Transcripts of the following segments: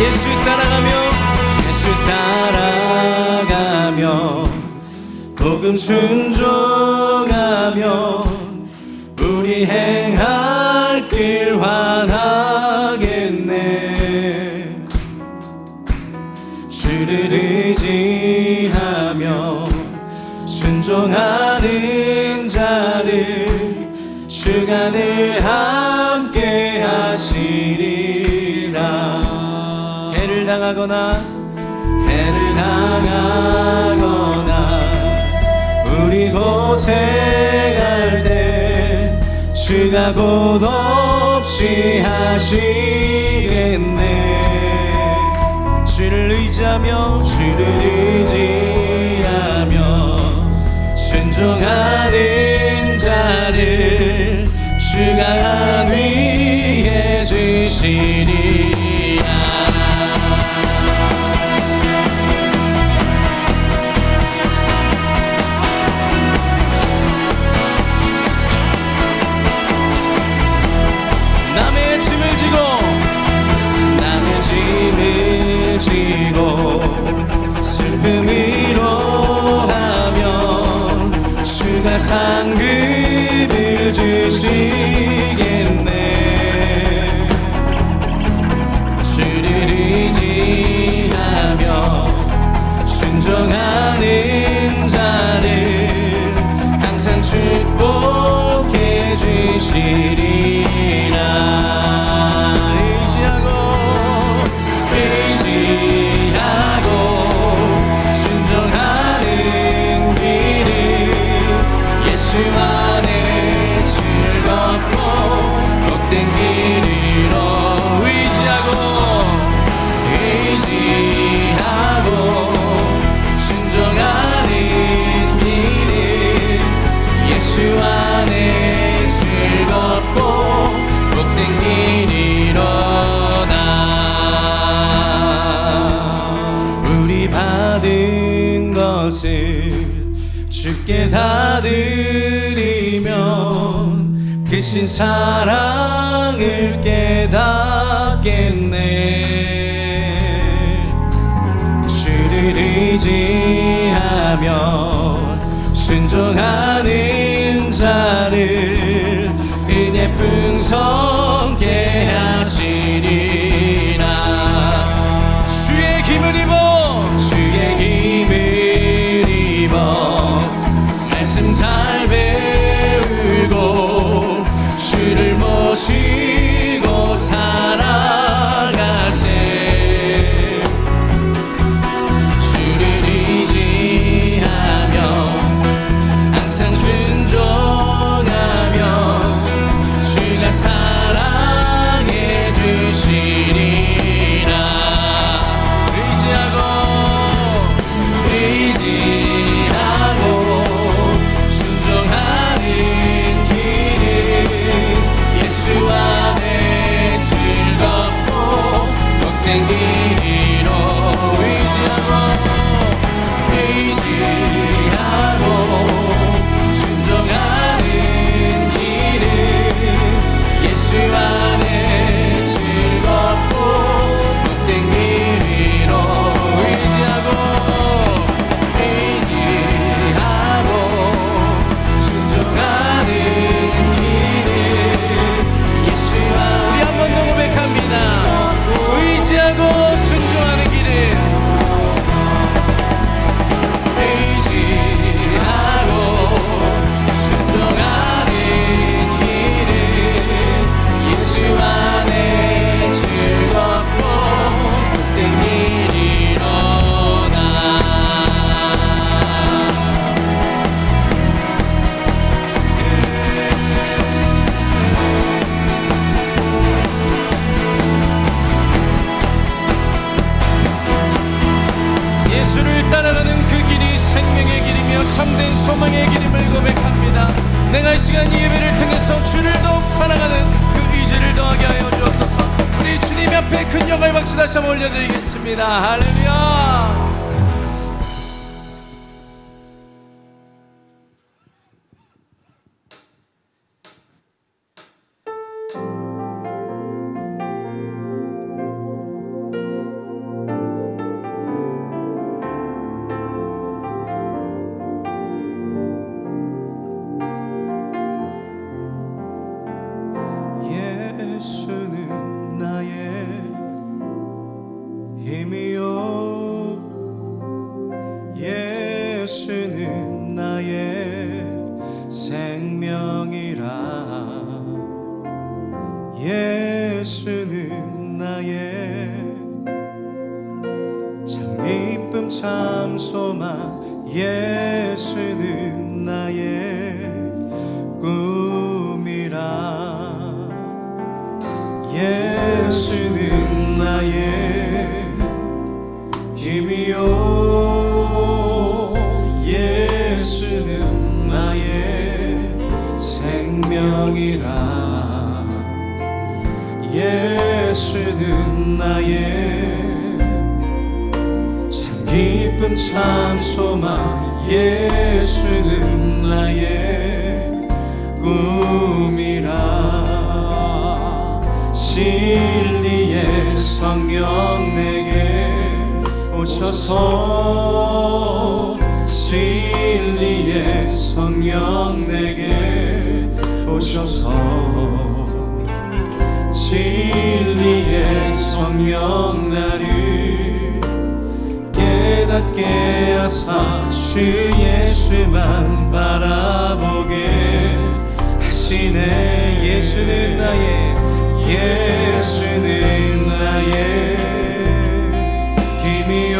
예수 따라가며 복음 순종하며 우리 행할 길 환하겠네. 주를 의지하며 순종하는 자를 주가 늘 함께 하시리라. 해를 당하거나 우리 고생할 때 주가 곧 없이 하시겠네. 주를 의지하며 순종하는 자를 주가 안위해 주시리라. 남의 짐을 지고 슬픔 위로하면 주가 상급을 주시겠네. 주를 의지하며 순종하는 자를 항상 축복해 주시리라. 순종하는 길을 예수 안에 즐겁고 복된 길이로 의지하고 순종하는 길을 예수 안에 즐겁고 복된 길이로다. 우리 받은 것을 주께 다 드리면 크신 사랑을 깨닫겠네. 주를 의지하며 순종하는 자를 은혜 풍성케 하시리라. 주의 힘을 입어 말씀 잘 배우고 주를 모시고 살아가세. 주를 의지하며 항상 순종하며 주가 사랑해 주시리라. 의지하고 순종하는 길을 예수 안에 즐겁고 복된 길이로 의지하고 순종하는 길을 예수 안에 즐겁고 복된 길이로 의지하고 순종하는 길을 예수 안에. 우리 한 번 더 고백합니다. 의지하고 순종하는 길을 의지하고 순종하는 길을 예수 안에 즐겁고 복된 길이로다. 예수를 따라가는 그 길이 생명의 길이며 참된 소망의 길임을 고백합니다. 내가 이 시간 이 예배를 통해서 주를 더욱 사랑하는 그 의지를 더하게 하여 주옵소서. 우리 주님 앞에 큰 영광의 박수 다시 한번 올려드리겠습니다. 할렐루야. 힘이요 예수는 나의 생명이라 예수는 나의 참 기쁨 참 소망 예수는 나의 꿈이라 예수는 나의 힘이요 예수는 나의 생명이라 예수는 나의 참 기쁨 참 소망 예수는 나의 꿈이라 진리의 성령 내게 오셔서 진리의 성령 내게 오셔서 진리의 성령 나를 깨닫게 하사 주 예수만 바라보게 하시네 예수는 나의 예수는 나의 힘이요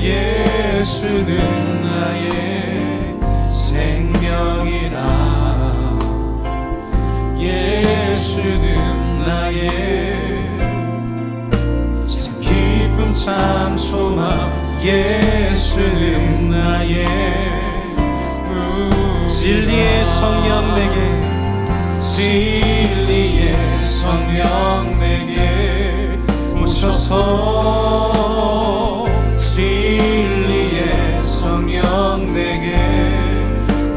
예수는 나의 생명이라 예수는 나의 참 기쁨 참 소망 예수는 나의 진리의 성령 내게 진리의 성령 내게 오셔서 진리의 성령 내게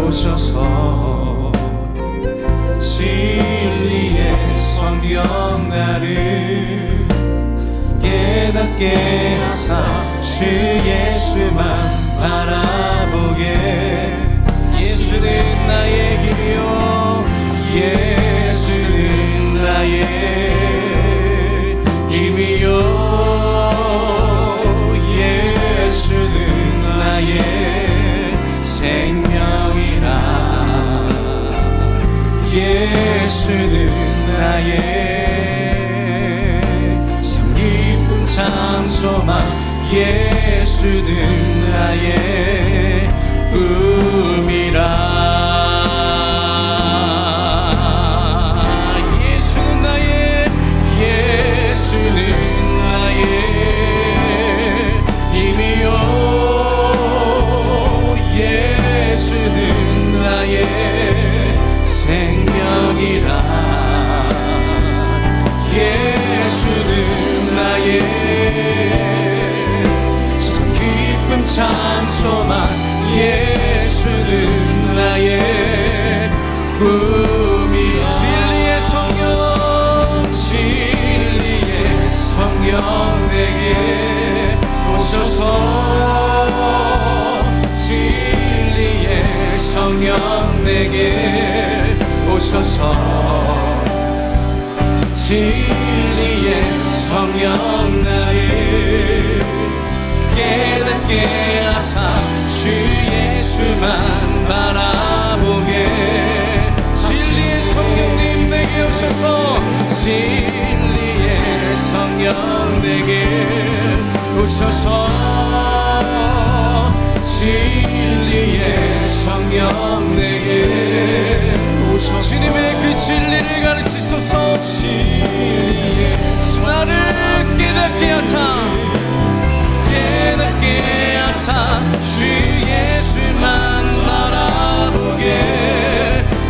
오셔서 진리의 성령 나를 깨닫게 하사 주 예수만 바라보게 예수는 나의 힘이요 예수는 나의 힘이요 예수는 나의 생명이라 예수는 나의 참 기쁨 참 소망 예수는 나의 꿈이라 참 소망 예수는 나의 꿈이 진리의 성령 진리의 성령 내게 오셔서 진리의 성령 내게 오셔서 진리의 성령 나를 깨닫게 하사 주 예수만 바라보게 진리의 성령님 내게 오셔서 진리의 성령 내게 오셔서 진리의 성령 내게 오셔서 주님의 그 진리를 가르치소서 진리의 나를 깨닫게 하사 깨닫게 하사 주 예수만 바라보게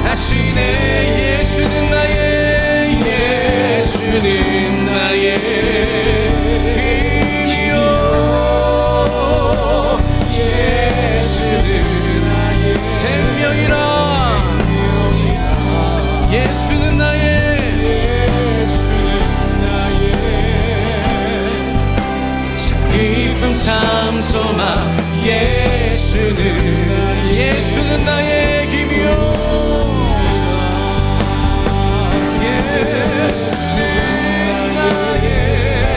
하시네 예수는 나의 예수는 나의 힘이요 예수는 나의 생명이라 예수는 나의 기쁨 참 소망 예수는 나의 힘이요 예수는 나의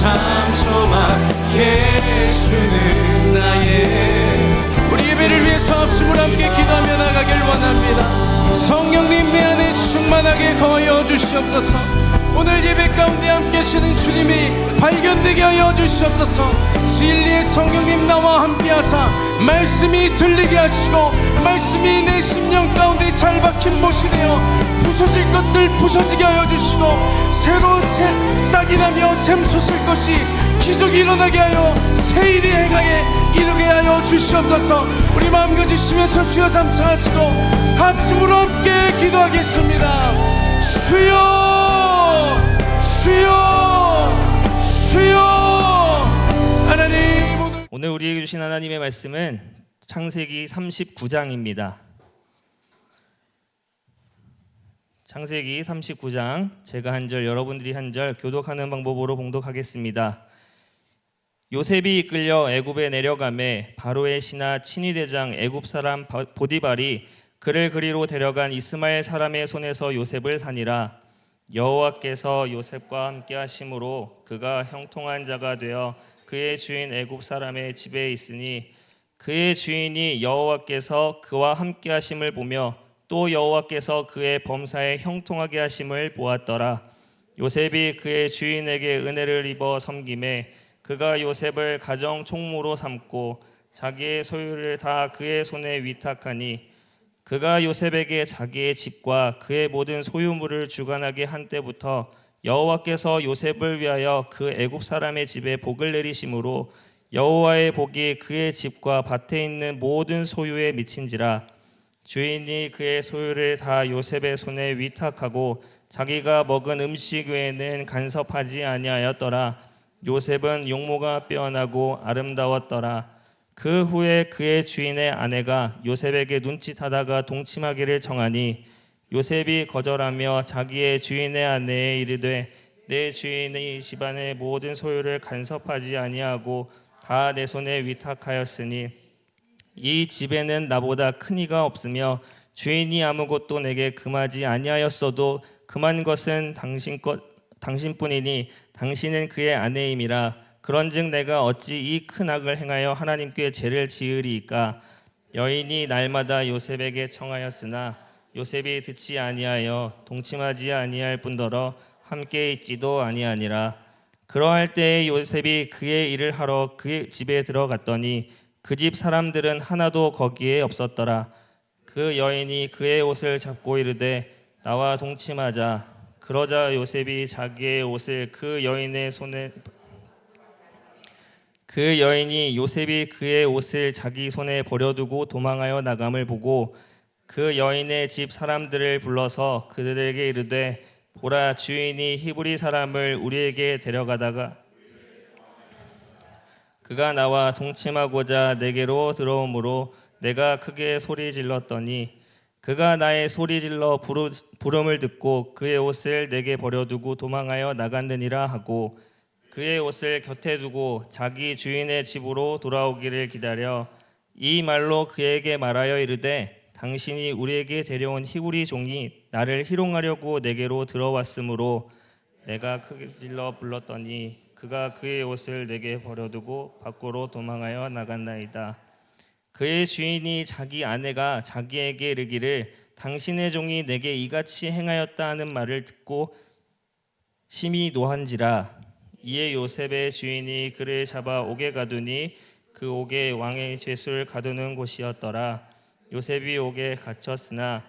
참 소망 예수는 나의. 우리 예배를 위해서 합심을 함께 기도하며 나가길 원합니다. 성령님 내 안에 충만하게 거하여 주시옵소서. 오늘 예배 가운데 함께 하시는 주님이 발견되게 하여 주시옵소서. 진리의 성령님 나와 함께 하사 말씀이 들리게 하시고 말씀이 내 심령 가운데 잘 박힌 못이 되어 부서질 것들 부서지게 하여 주시고 새로 싹이 나며 샘솟을 것이 기적이 일어나게 하여 새 일이 행하에 이르게 하여 주시옵소서. 우리 마음 가지시면서 주여 삼창하시고 합심으로 함께 기도하겠습니다. 주여 주여 주여. 하나님, 오늘 우리에게 주신 하나님의 말씀은 창세기 39장입니다. 창세기 39장, 제가 한 절 여러분들이 한 절 교독하는 방법으로 봉독하겠습니다. 요셉이 이끌려 애굽에 내려가매 바로의 신하 친위대장 애굽 사람 보디발이 그를 그리로 데려간 이스마엘 사람의 손에서 요셉을 산이라. 여호와께서 요셉과 함께 하심으로 그가 형통한 자가 되어 그의 주인 애굽 사람의 집에 있으니 그의 주인이 여호와께서 그와 함께 하심을 보며 또 여호와께서 그의 범사에 형통하게 하심을 보았더라. 요셉이 그의 주인에게 은혜를 입어 섬김에 그가 요셉을 가정 총무로 삼고 자기의 소유를 다 그의 손에 위탁하니 그가 요셉에게 자기의 집과 그의 모든 소유물을 주관하게 한 때부터 여호와께서 요셉을 위하여 그 애굽 사람의 집에 복을 내리심으로 여호와의 복이 그의 집과 밭에 있는 모든 소유에 미친지라. 주인이 그의 소유를 다 요셉의 손에 위탁하고 자기가 먹은 음식 외에는 간섭하지 아니하였더라. 요셉은 용모가 빼어나고 아름다웠더라. 그 후에 그의 주인의 아내가 요셉에게 눈짓하다가 동침하기를 청하니 요셉이 거절하며 자기의 주인의 아내에 이르되 내 주인이 집안의 모든 소유를 간섭하지 아니하고 다 내 손에 위탁하였으니 이 집에는 나보다 큰 이가 없으며 주인이 아무것도 내게 금하지 아니하였어도 금한 것은 당신뿐이니 당신은 그의 아내임이라. 그런즉 내가 어찌 이 큰 악을 행하여 하나님께 죄를 지으리이까. 여인이 날마다 요셉에게 청하였으나 요셉이 듣지 아니하여 동침하지 아니할 뿐더러 함께 있지도 아니하니라. 그러할 때에 요셉이 그의 일을 하러 그 집에 들어갔더니 그 집 사람들은 하나도 거기에 없었더라. 그 여인이 그의 옷을 잡고 이르되 나와 동침하자. 그러자 요셉이 자기의 옷을 그 여인이 요셉이 그의 옷을 자기 손에 버려두고 도망하여 나감을 보고 그 여인의 집 사람들을 불러서 그들에게 이르되 보라, 주인이 히브리 사람을 우리에게 데려가다가 그가 나와 동침하고자 내게로 들어오므로 내가 크게 소리 질렀더니 그가 나의 소리 질러 부름을 듣고 그의 옷을 내게 버려두고 도망하여 나갔느니라 하고 그의 옷을 곁에 두고 자기 주인의 집으로 돌아오기를 기다려 이 말로 그에게 말하여 이르되 당신이 우리에게 데려온 히브리 종이 나를 희롱하려고 내게로 들어왔으므로 내가 크게 질러 불렀더니 그가 그의 옷을 내게 버려두고 밖으로 도망하여 나갔나이다. 그의 주인이 자기 아내가 자기에게 이르기를 당신의 종이 내게 이같이 행하였다 하는 말을 듣고 심히 노한지라. 이에 요셉의 주인이 그를 잡아 옥에 가두니 그 옥에 왕의 죄수를 가두는 곳이었더라. 요셉이 옥에 갇혔으나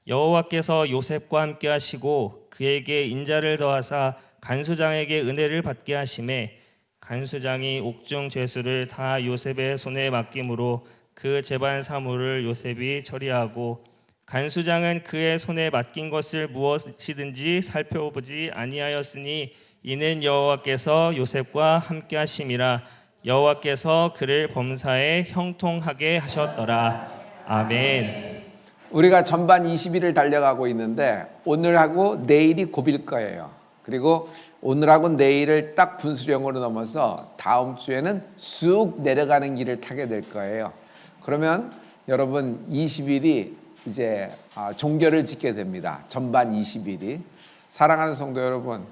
여호와께서 요셉과 함께 하시고 그에게 인자를 더하사 간수장에게 은혜를 받게 하심에 간수장이 옥중 죄수를 다 요셉의 손에 맡김으로 그 재반 사물을 요셉이 처리하고 간수장은 그의 손에 맡긴 것을 무엇이든지 살펴보지 아니하였으니 이는 여호와께서 요셉과 함께 하심이라. 여호와께서 그를 범사에 형통하게 하셨더라. 아멘. 우리가 전반 20일을 달려가고 있는데 오늘하고 내일이 고비일 거예요. 그리고 오늘하고 내일을 딱 분수령으로 넘어서 다음 주에는 쑥 내려가는 길을 타게 될 거예요. 그러면 여러분 20일이 이제 종결을 짓게 됩니다. 전반 20일이. 사랑하는 성도 여러분,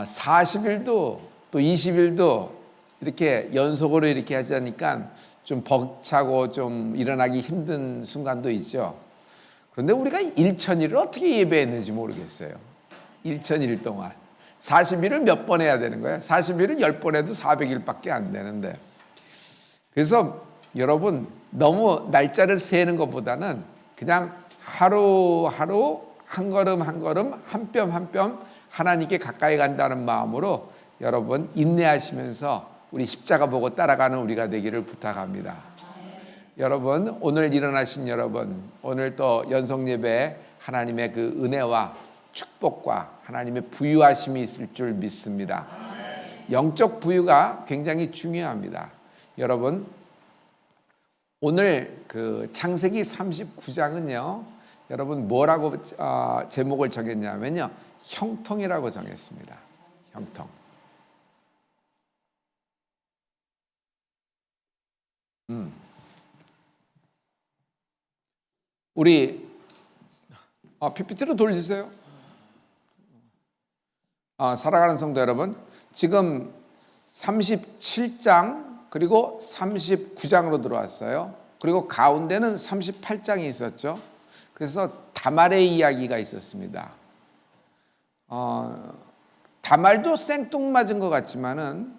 40일도 또 20일도 이렇게 연속으로 이렇게 하자니까 좀 벅차고 좀 일어나기 힘든 순간도 있죠. 그런데 우리가 1000일을 어떻게 예배했는지 모르겠어요. 1000일 동안 40일을 몇 번 해야 되는 거예요? 40일을 10번 해도 400일밖에 안 되는데. 그래서 여러분 너무 날짜를 세는 것보다는 그냥 하루하루 한 걸음 한 걸음 한 뼘 한 뼘 하나님께 가까이 간다는 마음으로 여러분 인내하시면서 우리 십자가 보고 따라가는 우리가 되기를 부탁합니다. 여러분 오늘 일어나신 여러분, 오늘 또 연속예배에 하나님의 그 은혜와 축복과 하나님의 부유하심이 있을 줄 믿습니다. 영적 부유가 굉장히 중요합니다. 여러분 오늘 그 창세기 39장은요 여러분 뭐라고 제목을 정했냐면요 형통이라고 정했습니다. 형통. 우리 PPT로 돌리세요. 사랑하는 성도 여러분, 지금 37장 그리고 39장으로 들어왔어요. 그리고 가운데는 38장이 있었죠. 그래서 다말의 이야기가 있었습니다. 다말도 생뚱맞은 것 같지만은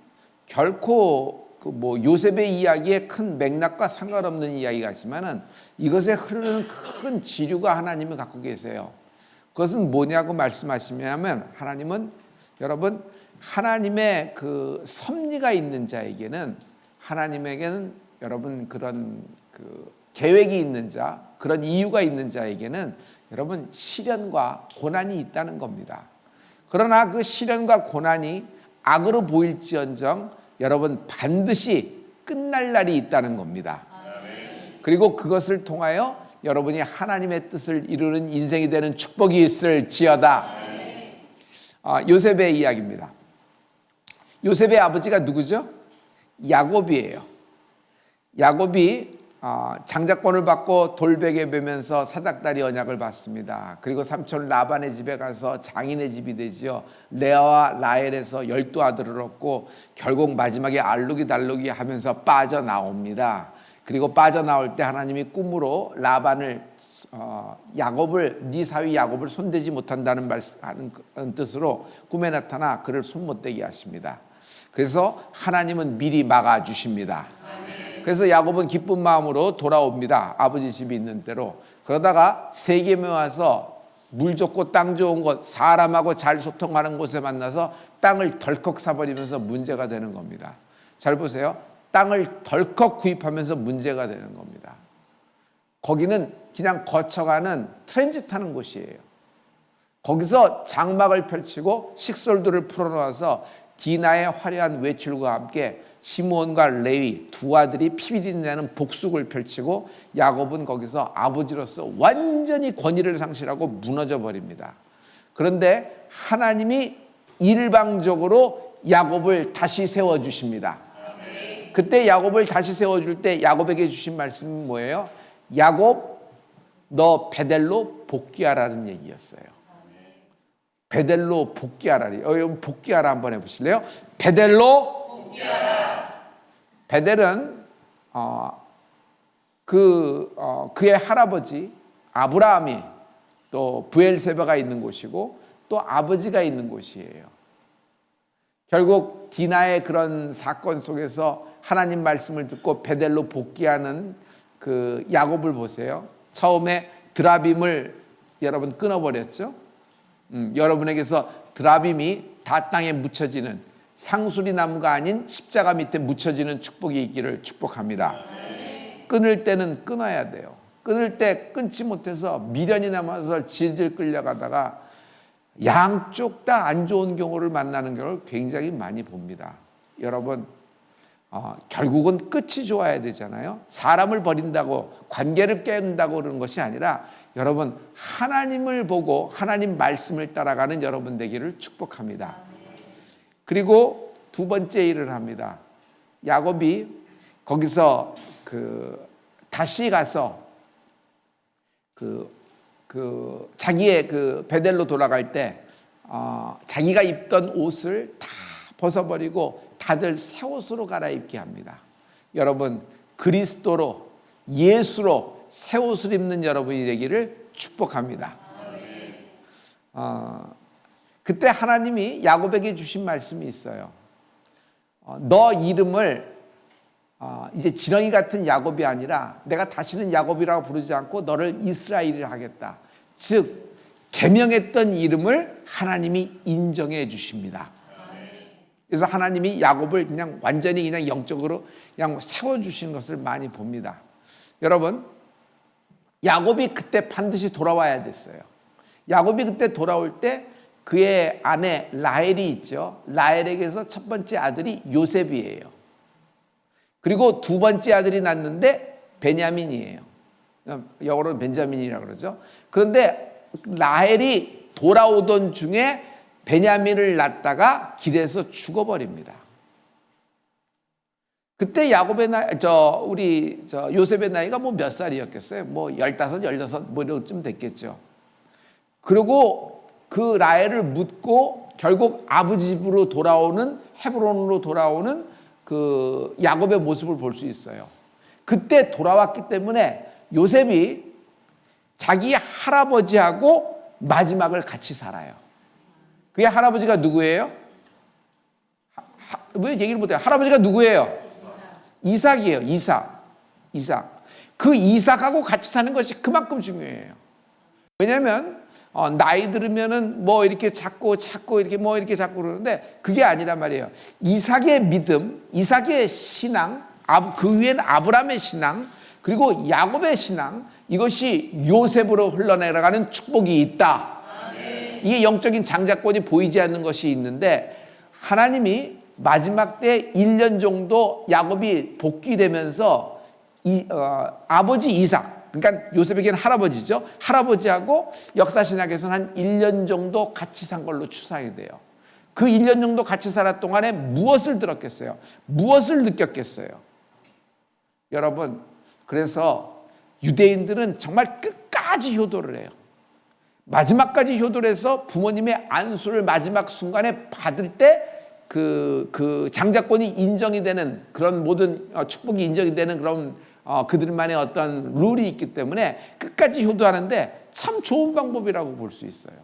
결코 뭐 요셉의 이야기의 큰 맥락과 상관없는 이야기 같지만은 이것에 흐르는 큰 지류가 하나님이 갖고 계세요. 그것은 뭐냐고 말씀하시면 하나님은 여러분 하나님의 그 섭리가 있는 자에게는 하나님에게는 여러분 그런 그 계획이 있는 자, 그런 이유가 있는 자에게는 여러분 시련과 고난이 있다는 겁니다. 그러나 그 시련과 고난이 악으로 보일지언정 여러분 반드시 끝날 날이 있다는 겁니다. 그리고 그것을 통하여 여러분이 하나님의 뜻을 이루는 인생이 되는 축복이 있을지어다. 요셉의 이야기입니다. 요셉의 아버지가 누구죠? 야곱이에요. 야곱이 장자권을 받고 돌베개 베면서 사닥다리 언약을 받습니다. 그리고 삼촌 라반의 집에 가서 장인의 집이 되지요. 레아와 라헬에서 12아들을 얻고 결국 마지막에 알루기달루기 하면서 빠져나옵니다. 그리고 빠져나올 때 하나님이 꿈으로 라반을 야곱을 네 사위 야곱을 손대지 못한다는 하는 뜻으로 꿈에 나타나 그를 손 못 대게 하십니다. 그래서 하나님은 미리 막아주십니다. 그래서 야곱은 기쁜 마음으로 돌아옵니다. 아버지 집이 있는 대로. 그러다가 세겜에 와서 물 좋고 땅 좋은 곳, 사람하고 잘 소통하는 곳에 만나서 땅을 덜컥 사버리면서 문제가 되는 겁니다. 잘 보세요. 땅을 덜컥 구입하면서 문제가 되는 겁니다. 거기는 그냥 거쳐가는 트랜짓하는 곳이에요. 거기서 장막을 펼치고 식솔들을 풀어놓아서 디나의 화려한 외출과 함께 시므온과 레위 두 아들이 피비린내는 복숙을 펼치고 야곱은 거기서 아버지로서 완전히 권위를 상실하고 무너져 버립니다. 그런데 하나님이 일방적으로 야곱을 다시 세워주십니다. 그때 야곱을 다시 세워줄 때 야곱에게 주신 말씀은 뭐예요? 야곱 너 베델로 복귀하라는 얘기였어요. 베델로 복귀하라리. 여러분 복귀하라 한번 해보실래요? 베델로 복귀하라. 베델은 그의 할아버지 아브라함이 또 브엘세바가 있는 곳이고 또 아버지가 있는 곳이에요. 결국 디나의 그런 사건 속에서 하나님 말씀을 듣고 베델로 복귀하는 그 야곱을 보세요. 처음에 드라빔을 여러분 끊어버렸죠. 여러분에게서 드라빔이 다 땅에 묻혀지는 상수리 나무가 아닌 십자가 밑에 묻혀지는 축복이 있기를 축복합니다. 끊을 때는 끊어야 돼요. 끊을 때 끊지 못해서 미련이 남아서 질질 끌려가다가 양쪽 다 안 좋은 경우를 만나는 경우를 굉장히 많이 봅니다. 여러분 결국은 끝이 좋아야 되잖아요. 사람을 버린다고 관계를 깨는다고 그러는 것이 아니라 여러분 하나님을 보고 하나님 말씀을 따라가는 여러분 되기를 축복합니다. 그리고 두 번째 일을 합니다. 야곱이 거기서 다시 가서 자기의 베델로 돌아갈 때 자기가 입던 옷을 다 벗어버리고 다들 새 옷으로 갈아입게 합니다. 여러분, 그리스도로, 예수로 새 옷을 입는 여러분이 되기를 축복합니다. 그때 하나님이 야곱에게 주신 말씀이 있어요. 너 이름을 이제 지렁이 같은 야곱이 아니라 내가 다시는 야곱이라고 부르지 않고 너를 이스라엘이라 하겠다. 즉 계명했던 이름을 하나님이 인정해 주십니다. 그래서 하나님이 야곱을 그냥 완전히 그냥 영적으로 그냥 세워주시는 것을 많이 봅니다. 여러분, 야곱이 그때 반드시 돌아와야 됐어요. 야곱이 그때 돌아올 때 그의 아내 라헬이 있죠. 라헬에게서 첫 번째 아들이 요셉이에요. 그리고 두 번째 아들이 낳는데 베냐민이에요. 영어로는 벤자민이라고 그러죠. 그런데 라헬이 돌아오던 중에 베냐민을 낳다가 길에서 죽어버립니다. 그때 야곱의 나이, 요셉의 나이가 뭐 몇 살이었겠어요? 뭐 15, 16, 뭐 이런쯤 됐겠죠. 그리고 그 라헬을 묻고 결국 아버지 집으로 돌아오는, 헤브론으로 돌아오는 그 야곱의 모습을 볼 수 있어요. 그때 돌아왔기 때문에 요셉이 자기 할아버지하고 마지막을 같이 살아요. 그의 할아버지가 누구예요? 왜 얘기를 못해요? 할아버지가 누구예요? 이삭이에요. 이삭. 그 이삭하고 같이 사는 것이 그만큼 중요해요. 왜냐하면 나이 들으면은 뭐 이렇게 자꾸 이렇게 뭐 이렇게 자꾸 그러는데 그게 아니란 말이에요. 이삭의 믿음, 이삭의 신앙, 그 위에는 아브라함의 신앙, 그리고 야곱의 신앙, 이것이 요셉으로 흘러내려가는 축복이 있다. 이게 영적인 장자권이 보이지 않는 것이 있는데 하나님이 마지막 때 1년 정도 야곱이 복귀되면서 아버지 이삭, 그러니까 요셉에게는 할아버지죠. 할아버지하고 역사신학에서는 한 1년 정도 같이 산 걸로 추상이 돼요. 그 1년 정도 같이 살았 동안에 무엇을 들었겠어요? 무엇을 느꼈겠어요? 여러분, 그래서 유대인들은 정말 끝까지 효도를 해요. 마지막까지 효도를 해서 부모님의 안수를 마지막 순간에 받을 때 그 장자권이 인정이 되는 그런 모든 축복이 인정이 되는 그런 그들만의 어떤 룰이 있기 때문에 끝까지 효도하는데 참 좋은 방법이라고 볼 수 있어요.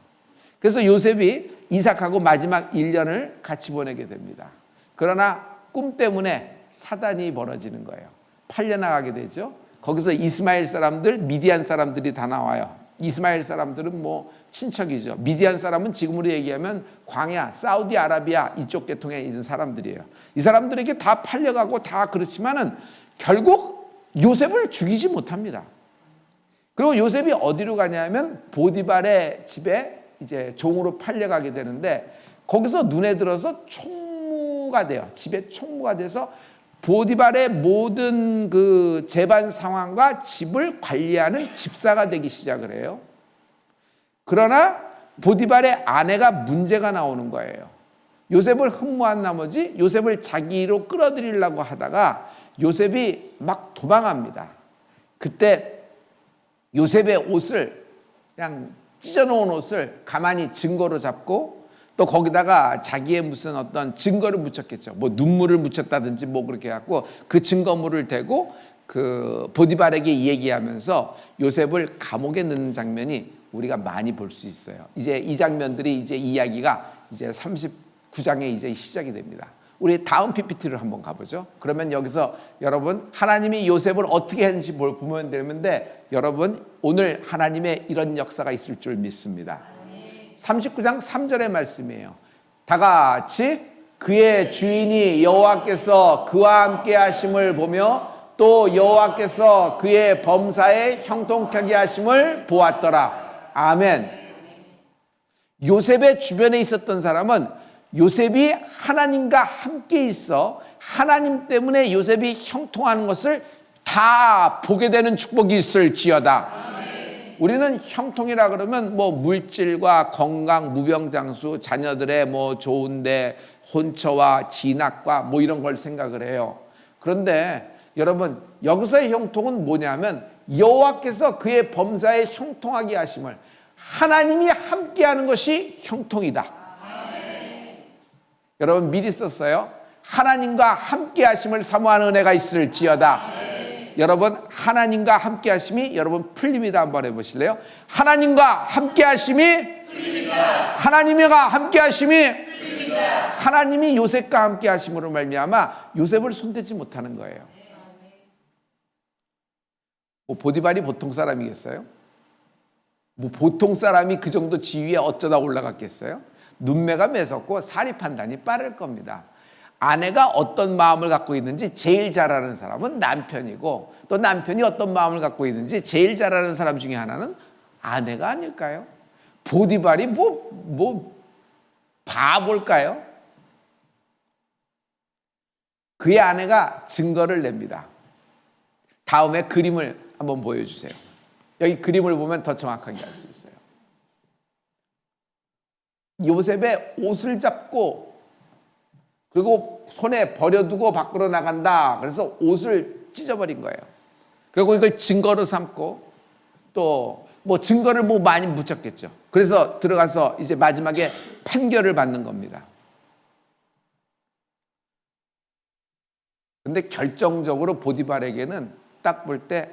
그래서 요셉이 이삭하고 마지막 1년을 같이 보내게 됩니다. 그러나 꿈 때문에 사단이 벌어지는 거예요. 팔려나가게 되죠. 거기서 이스마엘 사람들, 미디안 사람들이 다 나와요. 이스마엘 사람들은 뭐 친척이죠. 미디안 사람은 지금으로 얘기하면 광야, 사우디아라비아 이쪽 계통에 있는 사람들이에요. 이 사람들에게 다 팔려가고 다 그렇지만은 결국 요셉을 죽이지 못합니다. 그리고 요셉이 어디로 가냐면 보디발의 집에 이제 종으로 팔려가게 되는데 거기서 눈에 들어서 총무가 돼요. 집에 총무가 돼서 보디발의 모든 그 재반 상황과 집을 관리하는 집사가 되기 시작을 해요. 그러나 보디발의 아내가 문제가 나오는 거예요. 요셉을 흠모한 나머지 요셉을 자기로 끌어들이려고 하다가 요셉이 막 도망합니다. 그때 요셉의 옷을 그냥 찢어놓은 옷을 가만히 증거로 잡고 또 거기다가 자기의 무슨 어떤 증거를 묻혔겠죠. 뭐 눈물을 묻혔다든지 뭐 그렇게 해갖고 그 증거물을 대고 그 보디발에게 얘기하면서 요셉을 감옥에 넣는 장면이 우리가 많이 볼 수 있어요. 이제 이 장면들이 이제 이야기가 이제 39장에 이제 시작이 됩니다. 우리 다음 PPT를 한번 가보죠. 그러면 여기서 여러분 하나님이 요셉을 어떻게 했는지 보면 되는데 여러분 오늘 하나님의 이런 역사가 있을 줄 믿습니다. 39장 3절의 말씀이에요. 다 같이 그의 주인이 여호와께서 그와 함께 하심을 보며 또 여호와께서 그의 범사에 형통하게 하심을 보았더라. 아멘. 요셉의 주변에 있었던 사람은 요셉이 하나님과 함께 있어 하나님 때문에 요셉이 형통하는 것을 다 보게 되는 축복이 있을지어다. 우리는 형통이라 그러면 뭐 물질과 건강, 무병장수, 자녀들의 뭐 좋은데 혼처와 진학과 뭐 이런 걸 생각을 해요. 그런데 여러분 여기서의 형통은 뭐냐면 여호와께서 그의 범사에 형통하게 하심을 하나님이 함께하는 것이 형통이다. 여러분 미리 썼어요. 하나님과 함께하심을 사모하는 은혜가 있을지어다. 여러분 하나님과 함께하심이 여러분 풀립니다. 한번 해보실래요? 하나님과 함께하심이 풀립니다. 하나님과 함께하심이 풀립니다. 하나님이 요셉과 함께하심으로 말미암아 요셉을 손대지 못하는 거예요. 뭐 보디발이 보통 사람이겠어요? 뭐 보통 사람이 그 정도 지위에 어쩌다 올라갔겠어요? 눈매가 매섭고 사리 판단이 빠를 겁니다. 아내가 어떤 마음을 갖고 있는지 제일 잘 아는 사람은 남편이고, 또 남편이 어떤 마음을 갖고 있는지 제일 잘 아는 사람 중에 하나는 아내가 아닐까요? 보디발이 뭐 바볼까요? 그의 아내가 증거를 냅니다. 다음에 그림을 한번 보여주세요. 여기 그림을 보면 더 정확하게 알 수 있어요. 요셉의 옷을 잡고 그리고 손에 버려두고 밖으로 나간다. 그래서 옷을 찢어버린 거예요. 그리고 이걸 증거로 삼고 또 뭐 증거를 뭐 많이 묻혔겠죠. 그래서 들어가서 이제 마지막에 판결을 받는 겁니다. 근데 결정적으로 보디발에게는 딱 볼 때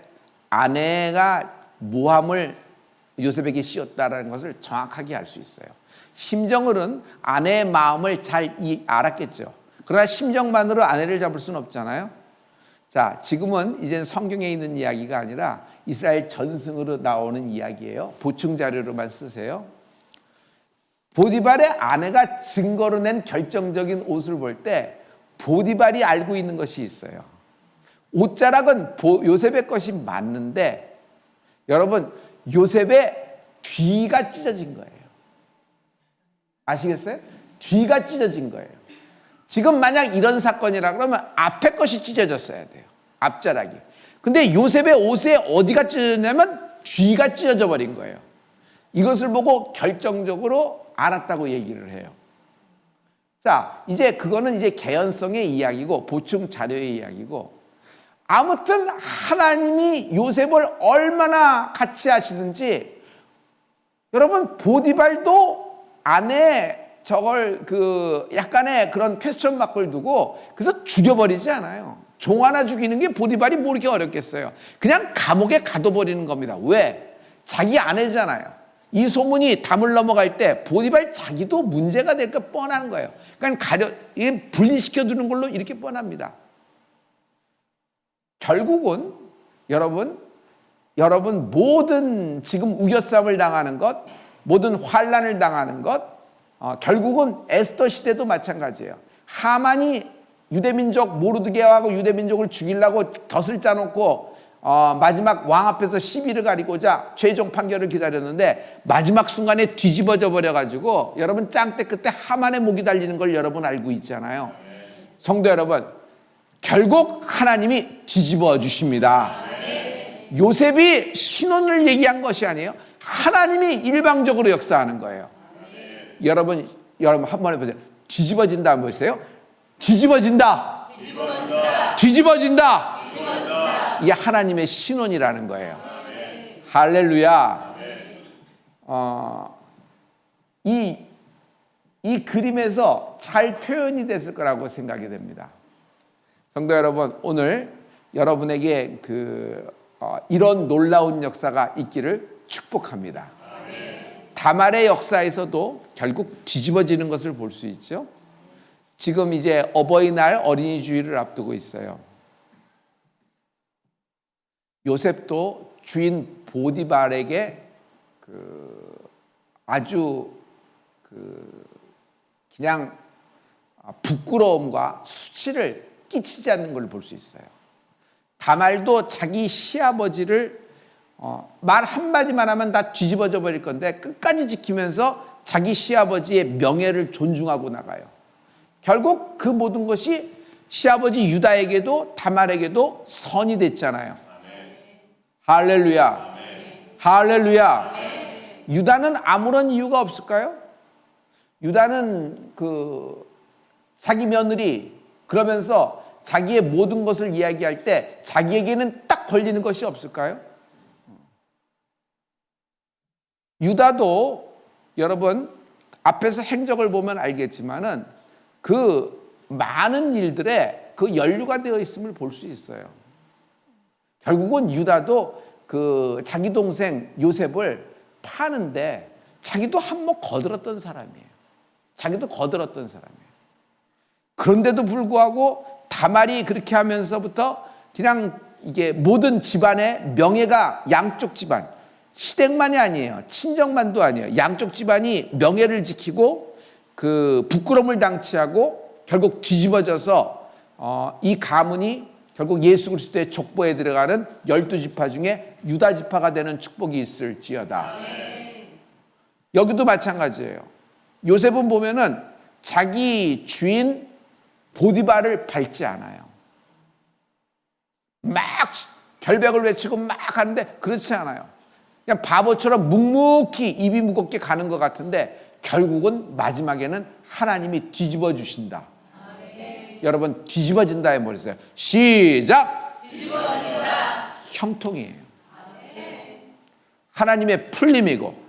아내가 모함을 요셉에게 씌웠다라는 것을 정확하게 알 수 있어요. 심정으로는 아내의 마음을 잘 알았겠죠. 그러나 심정만으로 아내를 잡을 수는 없잖아요. 자, 지금은 이제 성경에 있는 이야기가 아니라 이스라엘 전승으로 나오는 이야기예요. 보충 자료로만 쓰세요. 보디발의 아내가 증거로 낸 결정적인 옷을 볼 때 보디발이 알고 있는 것이 있어요. 옷자락은 요셉의 것이 맞는데 여러분 요셉의 뒤가 찢어진 거예요. 아시겠어요? 뒤가 찢어진 거예요. 지금 만약 이런 사건이라 그러면 앞에 것이 찢어졌어야 돼요. 앞자락이. 근데 요셉의 옷에 어디가 찢어졌냐면 뒤가 찢어져 버린 거예요. 이것을 보고 결정적으로 알았다고 얘기를 해요. 자, 이제 그거는 이제 개연성의 이야기고 보충 자료의 이야기고, 아무튼 하나님이 요셉을 얼마나 같이 하시든지 여러분 보디발도 아내 저걸 약간의 그런 퀘스천 마크를 두고 그래서 죽여버리지 않아요. 종 하나 죽이는 게 보디발이 뭐 이렇게 어렵겠어요. 그냥 감옥에 가둬버리는 겁니다. 왜? 자기 아내잖아요. 이 소문이 담을 넘어갈 때 보디발 자기도 문제가 될 게 뻔한 거예요. 그러니까 이게 분리시켜두는 걸로 이렇게 뻔합니다. 결국은 여러분 모든 지금 우겨쌈을 당하는 것, 모든 환란을 당하는 것, 결국은 에스더 시대도 마찬가지예요. 하만이 유대민족 모르드게하고 유대민족을 죽이려고 덫을 짜놓고 마지막 왕 앞에서 시비를 가리고자 최종 판결을 기다렸는데 마지막 순간에 뒤집어져 버려가지고 여러분 짱대 끝에 하만의 목이 달리는 걸 여러분 알고 있잖아요. 성도 여러분, 결국 하나님이 뒤집어 주십니다. 요셉이 신혼을 얘기한 것이 아니에요. 하나님이 일방적으로 역사하는 거예요. 여러분 한번 해보세요. 뒤집어진다 한번 보세요. 뒤집어진다. 뒤집어진다. 이게 하나님의 신혼이라는 거예요. 할렐루야. 이 그림에서 잘 표현이 됐을 거라고 생각이 됩니다. 성도 여러분, 오늘 여러분에게 이런 놀라운 역사가 있기를 축복합니다. 다말의 역사에서도 결국 뒤집어지는 것을 볼 수 있죠. 지금 이제 어버이날 어린이 주일을 앞두고 있어요. 요셉도 주인 보디발에게 아주 그냥 부끄러움과 수치를 끼치지 않는 걸 볼 수 있어요. 다말도 자기 시아버지를 말 한마디만 하면 다 뒤집어져 버릴 건데 끝까지 지키면서 자기 시아버지의 명예를 존중하고 나가요. 결국 그 모든 것이 시아버지 유다에게도 다말에게도 선이 됐잖아요. 할렐루야. 할렐루야. 유다는 아무런 이유가 없을까요? 유다는 자기 며느리 그러면서 자기의 모든 것을 이야기할 때 자기에게는 딱 걸리는 것이 없을까요? 유다도 여러분 앞에서 행적을 보면 알겠지만은 그 많은 일들에 그 연루가 되어 있음을 볼 수 있어요. 결국은 유다도 그 자기 동생 요셉을 파는데 자기도 한몫 거들었던 사람이에요. 자기도 거들었던 사람이에요. 그런데도 불구하고 다말이 그렇게 하면서부터 그냥 이게 모든 집안의 명예가 양쪽 집안, 시댁만이 아니에요. 친정만도 아니에요. 양쪽 집안이 명예를 지키고 그 부끄러움을 당치하고 결국 뒤집어져서 이 가문이 결국 예수 그리스도의 족보에 들어가는 12지파 중에 유다 지파가 되는 축복이 있을지어다. 여기도 마찬가지예요. 요셉은 보면은 자기 주인 보디발을 밟지 않아요. 막 결백을 외치고 막 하는데 그렇지 않아요. 그냥 바보처럼 묵묵히 입이 무겁게 가는 것 같은데 결국은 마지막에는 하나님이 뒤집어 주신다. 여러분 뒤집어진다에 뭐랬어요? 시작! 뒤집어진다. 형통이에요. 하나님의 풀림이고.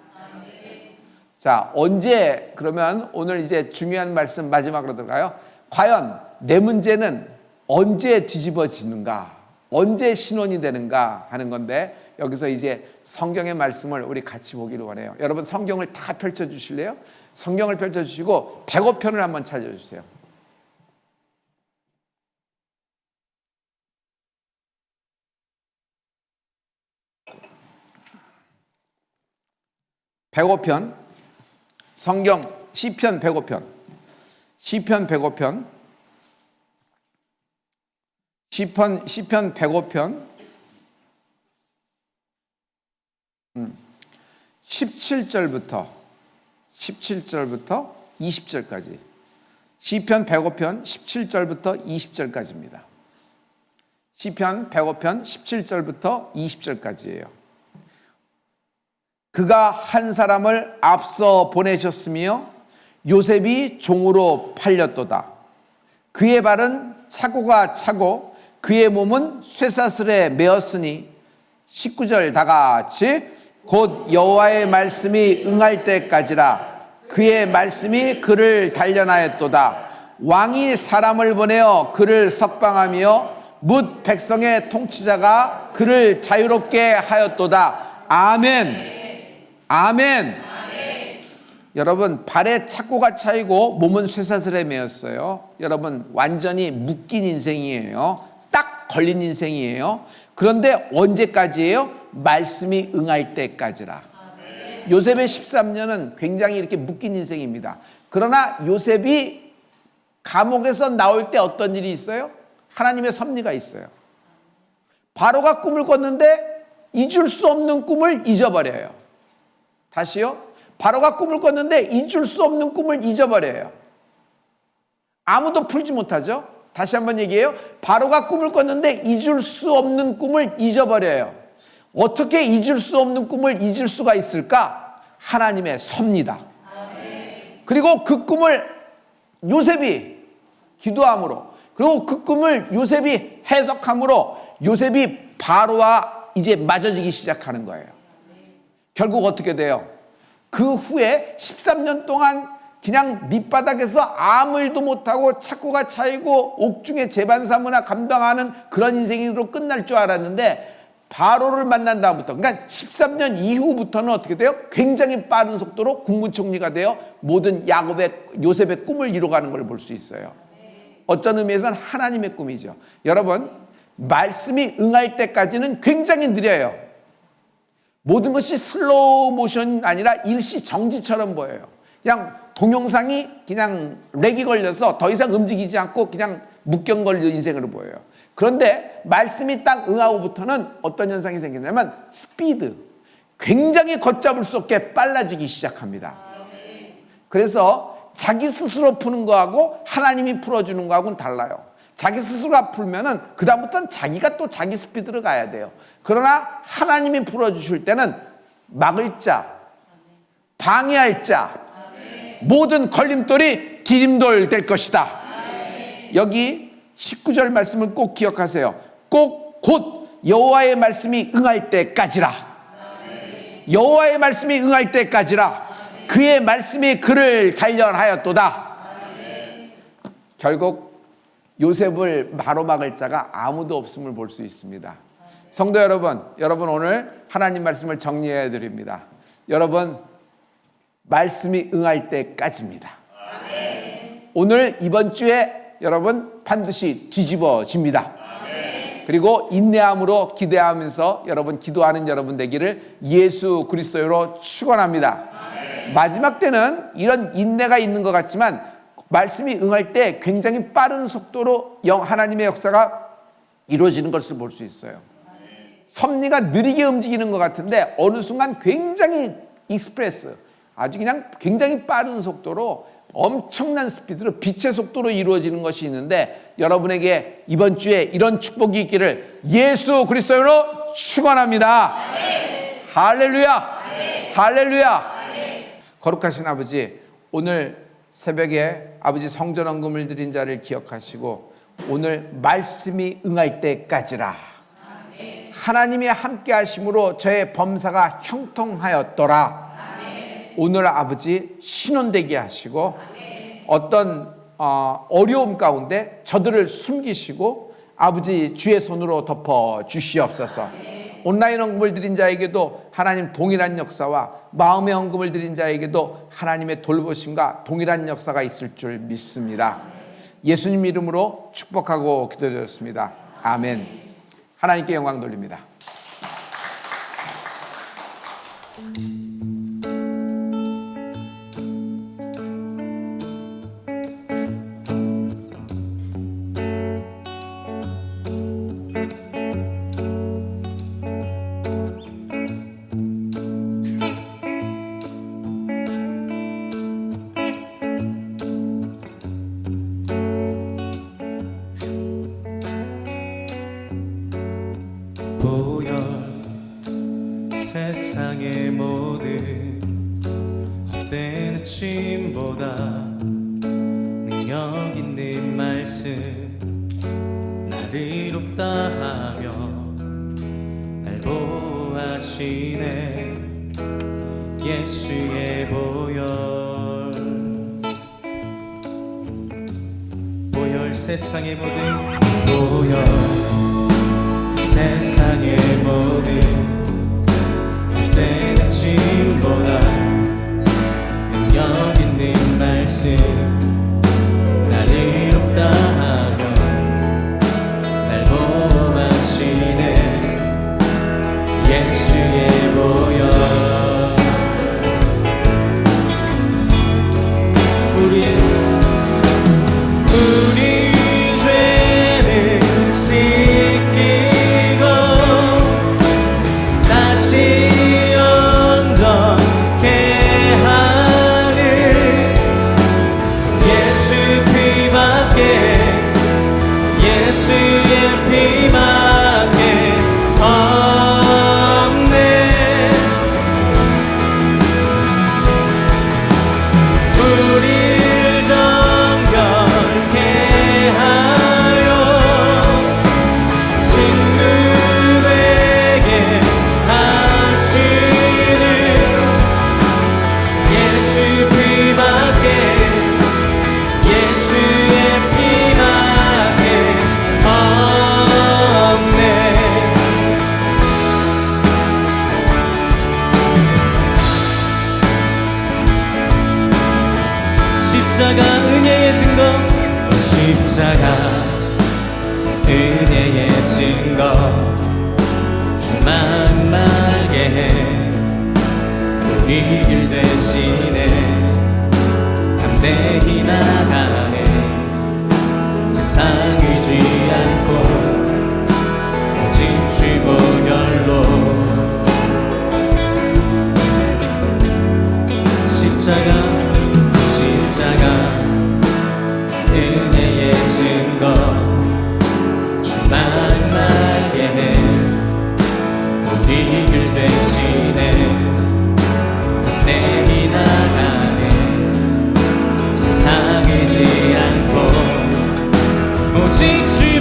자, 언제 그러면 오늘 이제 중요한 말씀 마지막으로 들어가요. 과연 내 문제는 언제 뒤집어지는가? 언제 신원이 되는가 하는 건데 여기서 이제 성경의 말씀을 우리 같이 보기를 원해요. 여러분 성경을 다 펼쳐주실래요? 성경을 펼쳐주시고 105편을 한번 찾아주세요. (105편) 성경 시편 105편 시편 105편 시편 105편 17절부터 20절까지 시편 105편 17절부터 20절까지입니다. 시편 105편 17절부터 20절까지예요. 그가 한 사람을 앞서 보내셨으며 요셉이 종으로 팔렸도다. 그의 발은 차고가 차고 그의 몸은 쇠사슬에 매었으니 19절 다 같이 곧 여호와의 말씀이 응할 때까지라. 그의 말씀이 그를 단련하였도다. 왕이 사람을 보내어 그를 석방하며 뭇 백성의 통치자가 그를 자유롭게 하였도다. 아멘. 아멘. 여러분 발에 착고가 차이고 몸은 쇠사슬에 매였어요. 여러분 완전히 묶인 인생이에요. 딱 걸린 인생이에요. 그런데 언제까지예요? 말씀이 응할 때까지라. 요셉의 13년은 굉장히 이렇게 묶인 인생입니다. 그러나 요셉이 감옥에서 나올 때 어떤 일이 있어요? 하나님의 섭리가 있어요. 바로가 꿈을 꿨는데 잊을 수 없는 꿈을 잊어버려요. 다시요. 바로가 꿈을 꿨는데 잊을 수 없는 꿈을 잊어버려요. 아무도 풀지 못하죠. 다시 한번 얘기해요. 바로가 꿈을 꿨는데 잊을 수 없는 꿈을 잊어버려요. 어떻게 잊을 수 없는 꿈을 잊을 수가 있을까? 하나님의 섭니다. 그리고 그 꿈을 요셉이 기도함으로, 그리고 그 꿈을 요셉이 해석함으로 요셉이 바로와 이제 맞아지기 시작하는 거예요. 결국 어떻게 돼요? 그 후에 13년 동안 그냥 밑바닥에서 아무 일도 못하고 착고가 차이고 옥중의 재반사문화 감당하는 그런 인생으로 끝날 줄 알았는데 바로를 만난 다음부터, 그러니까 13년 이후부터는 어떻게 돼요? 굉장히 빠른 속도로 국무총리가 되어 모든 요셉의 꿈을 이루어가는 걸 볼 수 있어요. 어떤 의미에서는 하나님의 꿈이죠. 여러분 말씀이 응할 때까지는 굉장히 느려요. 모든 것이 슬로우 모션 아니라 일시정지처럼 보여요. 그냥 동영상이 그냥 렉이 걸려서 더 이상 움직이지 않고 그냥 묶여 걸린 인생으로 보여요. 그런데 말씀이 딱 응하고부터는 어떤 현상이 생기냐면 스피드, 굉장히 걷잡을 수 없게 빨라지기 시작합니다. 그래서 자기 스스로 푸는 거하고 하나님이 풀어주는 거하고는 달라요. 자기 스스로가 풀면은 그 다음부터는 자기가 또 자기 스피드로 가야 돼요. 그러나 하나님이 풀어주실 때는 막을 자, 방해할 자, 모든 걸림돌이 디딤돌 될 것이다. 여기 19절 말씀을 꼭 기억하세요. 꼭 곧 여호와의 말씀이 응할 때까지라. 여호와의 말씀이 응할 때까지라. 그의 말씀이 그를 단련하였도다. 결국 요셉을 바로막을 자가 아무도 없음을 볼 수 있습니다. 성도 여러분, 오늘 하나님 말씀을 정리해 드립니다. 여러분, 말씀이 응할 때까지입니다. 오늘 이번 주에 여러분 반드시 뒤집어집니다. 그리고 인내함으로 기대하면서 여러분 기도하는 여러분 되기를 예수 그리스도로 축원합니다. 마지막 때는 이런 인내가 있는 것 같지만 말씀이 응할 때 굉장히 빠른 속도로 하나님의 역사가 이루어지는 것을 볼 수 있어요. 섭리가 느리게 움직이는 것 같은데 어느 순간 굉장히 익스프레스, 아주 그냥 굉장히 빠른 속도로 엄청난 스피드로 빛의 속도로 이루어지는 것이 있는데 여러분에게 이번 주에 이런 축복이 있기를 예수 그리스도로 축원합니다. 할렐루야. 할렐루야. 거룩하신 아버지, 오늘 새벽에 아버지 성전 헌금을 드린 자를 기억하시고 오늘 말씀이 응할 때까지라. 하나님이 함께 하심으로 저의 범사가 형통하였더라. 오늘 아버지 신원되게 하시고 어떤 어려움 가운데 저들을 숨기시고 아버지 주의 손으로 덮어 주시옵소서. 온라인 헌금을 드린 자에게도 하나님 동일한 역사와 마음의 헌금을 드린 자에게도 하나님의 돌보심과 동일한 역사가 있을 줄 믿습니다. 예수님 이름으로 축복하고 기도드렸습니다. 아멘. 하나님께 영광 돌립니다. 보여 세상의 모든 헛된 아침보다 능력 있는 말씀 나를 이롭다 하며 날 보호하시네 예수의 보혈 세상의 모든 보혈 세상의 모든 헛된 아침보다 능력 있는 말씀 나를 이롭다 하며 날 보호하시네 예수의 보혈 우리 죄는 씻기고 다시 온전케 하는 예수 피밖에 예수의 피밖에 없네 우릴 정결케 하여 승리되게 하시는 예수 피밖에 예수의 피밖에 없네 십자가 은혜의 증거 십자가 은혜의 증거 주만 말게 해 우리 길 대신에 담대히 나가네 세상 의지 않고 오직 주 보혈로 십자가 은혜의 증거 주만 말게 해 우리 길 대신에 담대히 나가네 세상 의지 않고 오직 주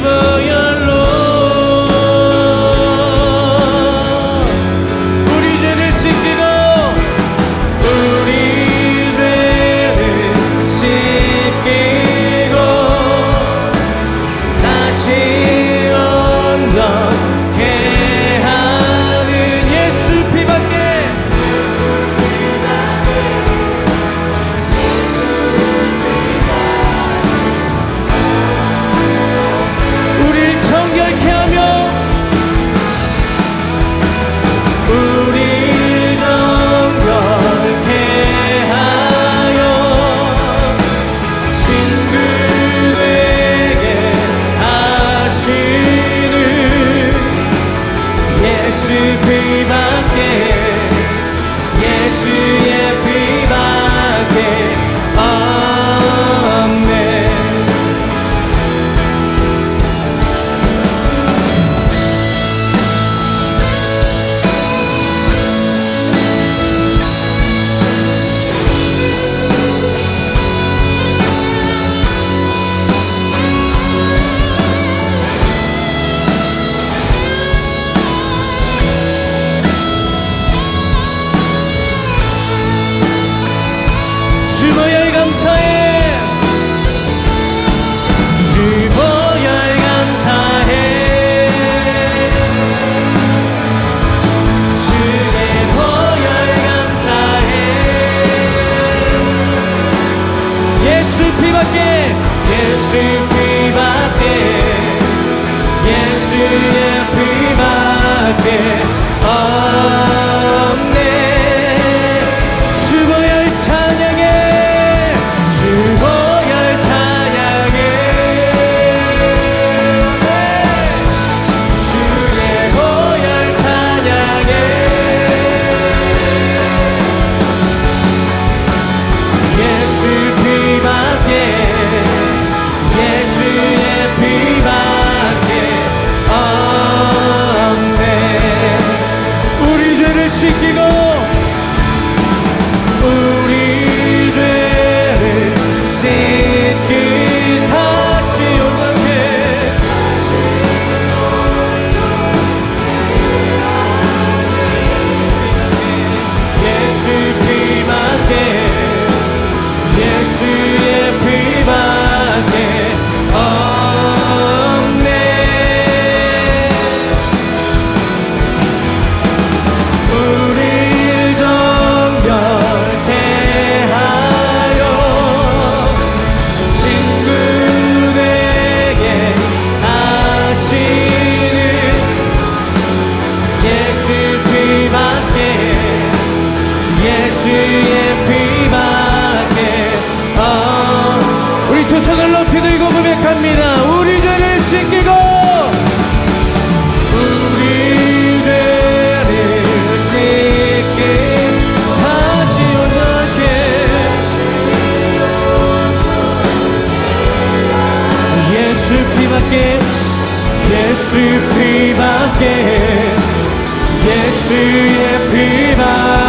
피밖에 예수 피밖에 예수의 피밖에 없네. 죽어야 할 찬양에 죽어야 할 찬양에 주의 보혈 찬양에 예수 피밖에 예수의 피밖에 없네. 우리 죄를 씻기고 우리 죄를 씻기 다시 온전케 예수 피밖에 예수의 피밖에 없네. 우릴 정결케 하여 친구되게 하시는 예수 피밖에 예수의 피밖에 우리 두 손을 높이 들고 고백합니다. 우리 죄를 씻기고 우리 죄를 씻기 다시 온전케 예수 피밖에 예수 피밖에 예수의 피밖에